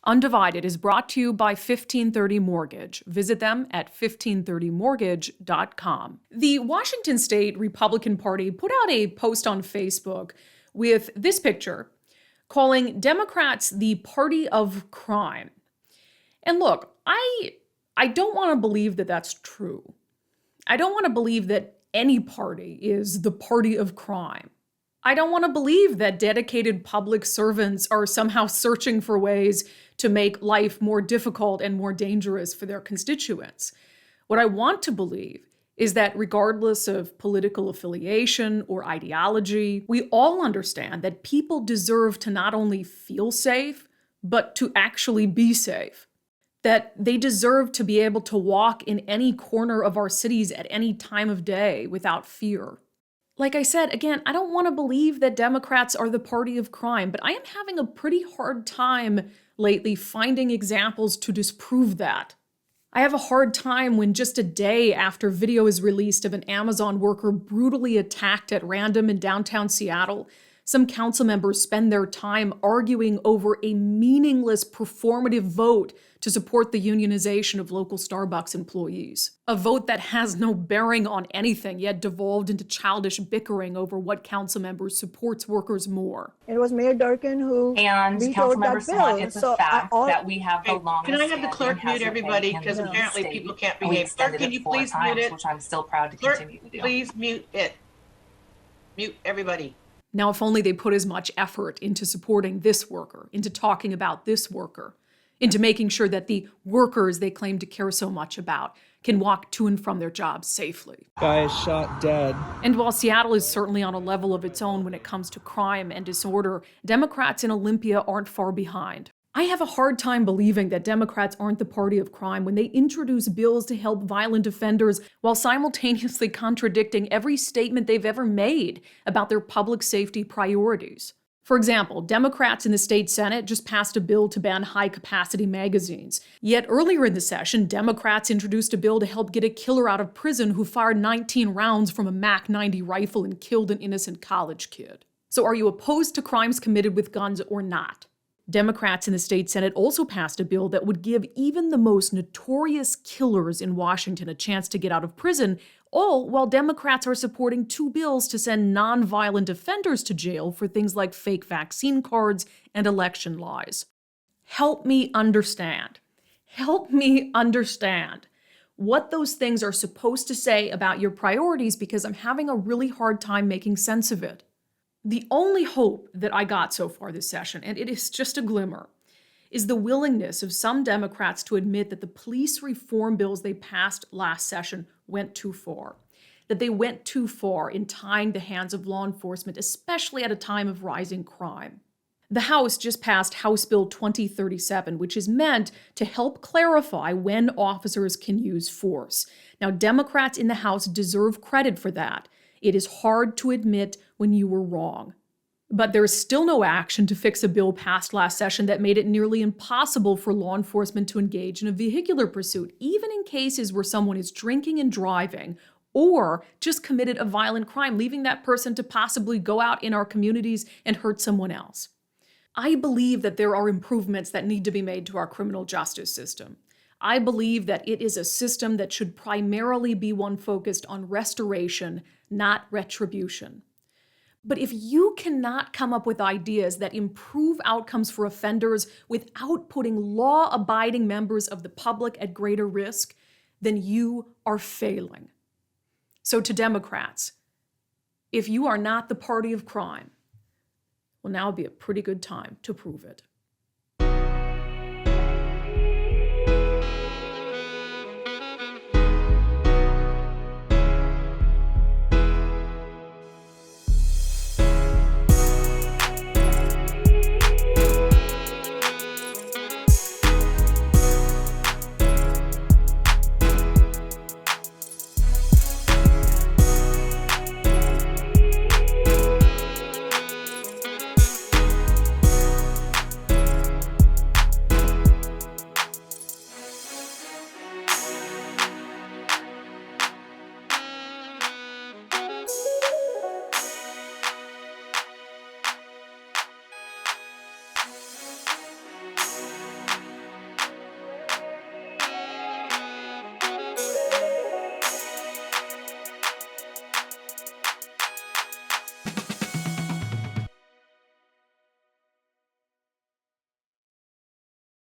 Undivided is brought to you by 1530 Mortgage. Visit them at 1530mortgage.com. The Washington State Republican Party put out a post on Facebook with this picture calling Democrats the party of crime. And look, I don't want to believe that that's true. I don't want to believe that any party is the party of crime. I don't want to believe that dedicated public servants are somehow searching for ways to make life more difficult and more dangerous for their constituents. What I want to believe is that regardless of political affiliation or ideology, we all understand that people deserve to not only feel safe, but to actually be safe. That they deserve to be able to walk in any corner of our cities at any time of day without fear. Like I said, again, I don't want to believe that Democrats are the party of crime, but I am having a pretty hard time lately finding examples to disprove that. I have a hard time when just a day after video is released of an Amazon worker brutally attacked at random in downtown Seattle, some council members spend their time arguing over a meaningless performative vote to support the unionization of local Starbucks employees. A vote that has no bearing on anything, yet devolved into childish bickering over what council members supports workers more. It was Mayor Durkin who and Councilmember Swan, it's a fact that we have the longest. Can I have the clerk mute everybody, because apparently people can't behave. Clerk, can you please mute it? Which I'm still proud to continue to do. Please mute it. Mute everybody. Now, if only they put as much effort into supporting this worker, into talking about this worker, into making sure that the workers they claim to care so much about can walk to and from their jobs safely. Guy is shot dead. And while Seattle is certainly on a level of its own when it comes to crime and disorder, Democrats in Olympia aren't far behind. I have a hard time believing that Democrats aren't the party of crime when they introduce bills to help violent offenders while simultaneously contradicting every statement they've ever made about their public safety priorities. For example, Democrats in the state Senate just passed a bill to ban high-capacity magazines. Yet earlier in the session, Democrats introduced a bill to help get a killer out of prison who fired 19 rounds from a MAC-90 rifle and killed an innocent college kid. So are you opposed to crimes committed with guns or not? Democrats in the state Senate also passed a bill that would give even the most notorious killers in Washington a chance to get out of prison, all while Democrats are supporting 2 bills to send nonviolent offenders to jail for things like fake vaccine cards and election lies. Help me understand. Help me understand what those things are supposed to say about your priorities, because I'm having a really hard time making sense of it. The only hope that I got so far this session, and it is just a glimmer, is the willingness of some Democrats to admit that the police reform bills they passed last session went too far. That they went too far in tying the hands of law enforcement, especially at a time of rising crime. The House just passed House Bill 2037, which is meant to help clarify when officers can use force. Now, Democrats in the House deserve credit for that. It is hard to admit when you were wrong. But there is still no action to fix a bill passed last session that made it nearly impossible for law enforcement to engage in a vehicular pursuit, even in cases where someone is drinking and driving or just committed a violent crime, leaving that person to possibly go out in our communities and hurt someone else. I believe that there are improvements that need to be made to our criminal justice system. I believe that it is a system that should primarily be one focused on restoration, not retribution. But if you cannot come up with ideas that improve outcomes for offenders without putting law-abiding members of the public at greater risk, then you are failing. So to Democrats, if you are not the party of crime, well, now would be a pretty good time to prove it.